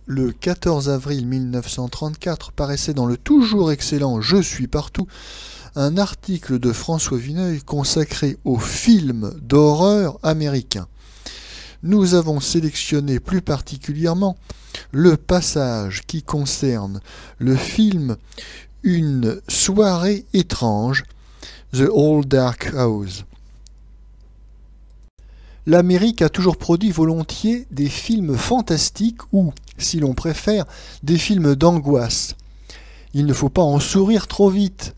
le 14 avril 1934, paraissait dans le toujours excellent Je suis partout un article de François Vineuil consacré aux films d'horreur américains. Nous avons sélectionné plus particulièrement le passage qui concerne le film Une soirée étrange, The Old Dark House. L'Amérique a toujours produit volontiers des films fantastiques ou, si l'on préfère, des films d'angoisse. Il ne faut pas en sourire trop vite.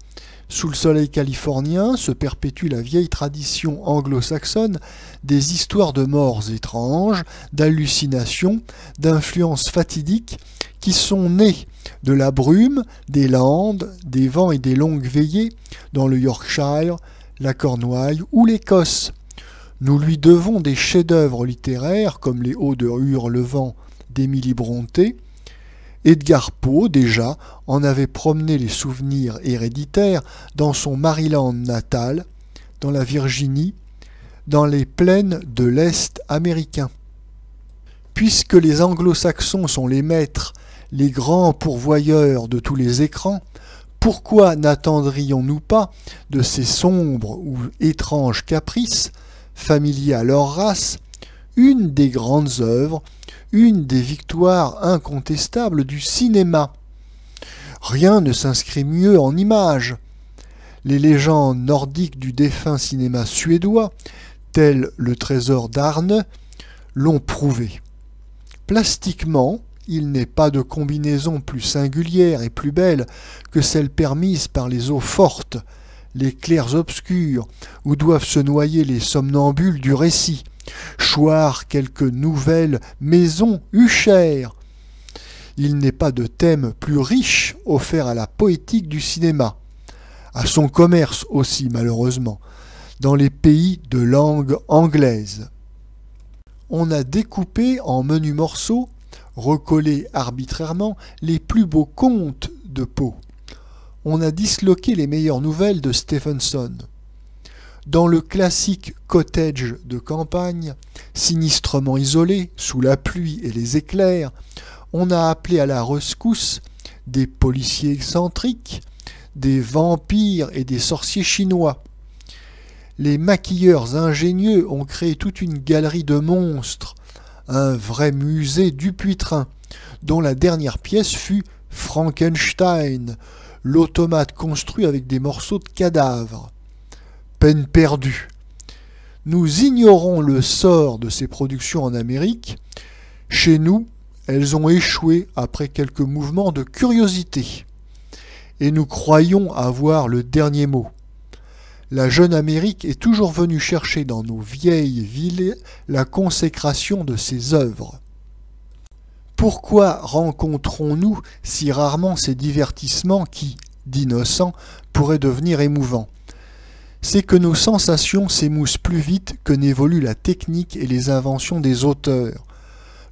Sous le soleil californien se perpétue la vieille tradition anglo-saxonne des histoires de morts étranges, d'hallucinations, d'influences fatidiques qui sont nées de la brume, des landes, des vents et des longues veillées dans le Yorkshire, la Cornouaille ou l'Écosse. Nous lui devons des chefs-d'œuvre littéraires comme Les Hauts de Hurlevent d'Émilie Brontë. Edgar Poe, déjà, en avait promené les souvenirs héréditaires dans son Maryland natal, dans la Virginie, dans les plaines de l'Est américain. Puisque les anglo-saxons sont les maîtres, les grands pourvoyeurs de tous les écrans, pourquoi n'attendrions-nous pas de ces sombres ou étranges caprices, familiers à leur race, une des grandes œuvres, une des victoires incontestables du cinéma? Rien ne s'inscrit mieux en images. Les légendes nordiques du défunt cinéma suédois, tel le trésor d'Arne, l'ont prouvé. Plastiquement, il n'est pas de combinaison plus singulière et plus belle que celle permise par les eaux fortes, les clairs obscurs, où doivent se noyer les somnambules du récit, choir quelques nouvelles maisons huchères. Il n'est pas de thème plus riche offert à la poétique du cinéma, à son commerce aussi malheureusement, dans les pays de langue anglaise. On a découpé en menus morceaux, recollé arbitrairement, les plus beaux contes de Poe. On a disloqué les meilleures nouvelles de Stevenson. Dans le classique cottage de campagne, sinistrement isolé, sous la pluie et les éclairs, on a appelé à la rescousse des policiers excentriques, des vampires et des sorciers chinois. Les maquilleurs ingénieux ont créé toute une galerie de monstres, un vrai musée Dupuytren, dont la dernière pièce fut Frankenstein, l'automate construit avec des morceaux de cadavres. Peine perdue. Nous ignorons le sort de ces productions en Amérique. Chez nous, elles ont échoué après quelques mouvements de curiosité. Et nous croyons avoir le dernier mot. La jeune Amérique est toujours venue chercher dans nos vieilles villes la consécration de ses œuvres. Pourquoi rencontrons-nous si rarement ces divertissements qui, d'innocents, pourraient devenir émouvants? C'est que nos sensations s'émoussent plus vite que n'évoluent la technique et les inventions des auteurs.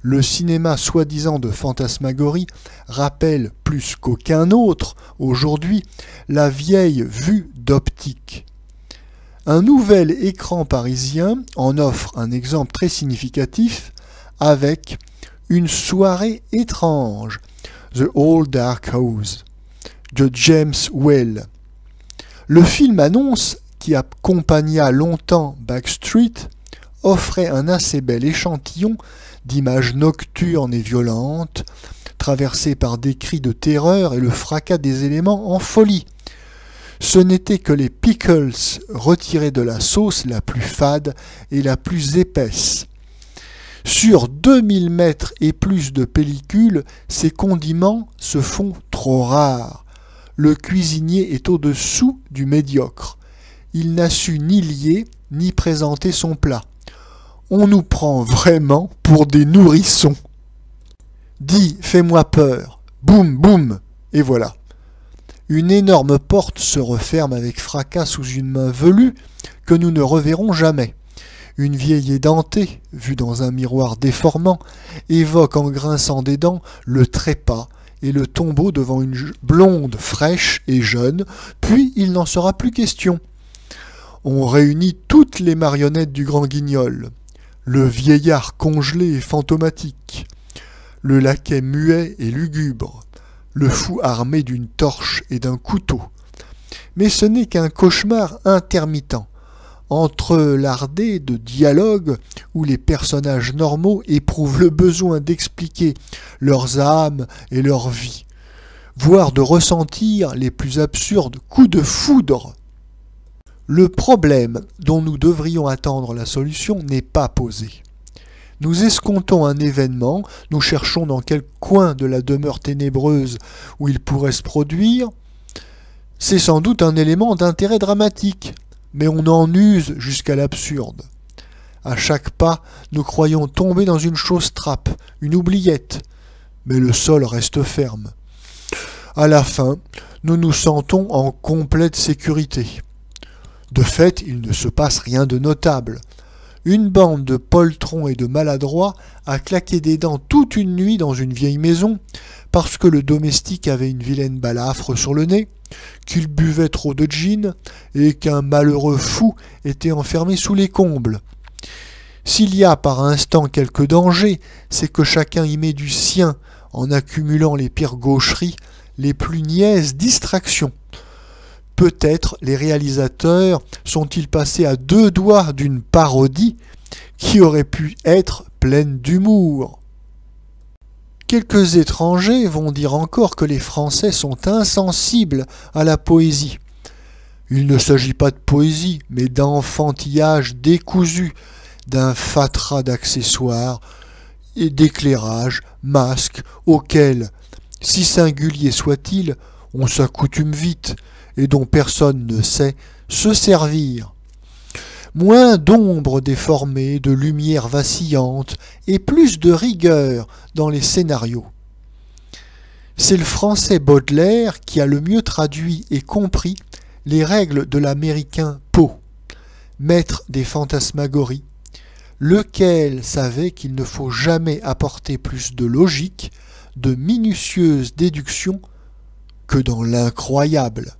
Le cinéma soi-disant de fantasmagorie rappelle plus qu'aucun autre, aujourd'hui, la vieille vue d'optique. Un nouvel écran parisien en offre un exemple très significatif avec Une soirée étrange, The Old Dark House, de James Whale. Le film annonce, qui accompagna longtemps Backstreet, offrait un assez bel échantillon d'images nocturnes et violentes, traversées par des cris de terreur et le fracas des éléments en folie. Ce n'étaient que les pickles retirés de la sauce la plus fade et la plus épaisse. Sur 2000 mètres et plus de pellicule, ces condiments se font trop rares. Le cuisinier est au-dessous du médiocre. Il n'a su ni lier, ni présenter son plat. On nous prend vraiment pour des nourrissons. Dis, fais-moi peur. Boum, boum, et voilà. Une énorme porte se referme avec fracas sous une main velue que nous ne reverrons jamais. Une vieille édentée, vue dans un miroir déformant, évoque en grinçant des dents le trépas et le tombeau devant une blonde fraîche et jeune, puis il n'en sera plus question. On réunit toutes les marionnettes du grand guignol, le vieillard congelé et fantomatique, le laquais muet et lugubre, le fou armé d'une torche et d'un couteau. Mais ce n'est qu'un cauchemar intermittent, entrelardé de dialogues où les personnages normaux éprouvent le besoin d'expliquer leurs âmes et leur vie, voire de ressentir les plus absurdes coups de foudre. Le problème dont nous devrions attendre la solution n'est pas posé. Nous escomptons un événement, nous cherchons dans quel coin de la demeure ténébreuse où il pourrait se produire. C'est sans doute un élément d'intérêt dramatique, mais on en use jusqu'à l'absurde. À chaque pas, nous croyons tomber dans une chausse-trappe, une oubliette, mais le sol reste ferme. À la fin, nous nous sentons en complète sécurité. De fait, il ne se passe rien de notable. Une bande de poltrons et de maladroits a claqué des dents toute une nuit dans une vieille maison parce que le domestique avait une vilaine balafre sur le nez, qu'il buvait trop de gin et qu'un malheureux fou était enfermé sous les combles. S'il y a par instant quelque danger, c'est que chacun y met du sien en accumulant les pires gaucheries, les plus niaises distractions. Peut-être les réalisateurs sont-ils passés à 2 doigts d'une parodie qui aurait pu être pleine d'humour. Quelques étrangers vont dire encore que les Français sont insensibles à la poésie. Il ne s'agit pas de poésie, mais d'enfantillage décousu, d'un fatras d'accessoires et d'éclairages, masques, auxquels, si singuliers soient-ils, on s'accoutume vite, et dont personne ne sait se servir. Moins d'ombres déformées, de lumière vacillante, et plus de rigueur dans les scénarios. C'est le français Baudelaire qui a le mieux traduit et compris les règles de l'américain Poe, maître des fantasmagories, lequel savait qu'il ne faut jamais apporter plus de logique, de minutieuse déduction que dans l'incroyable.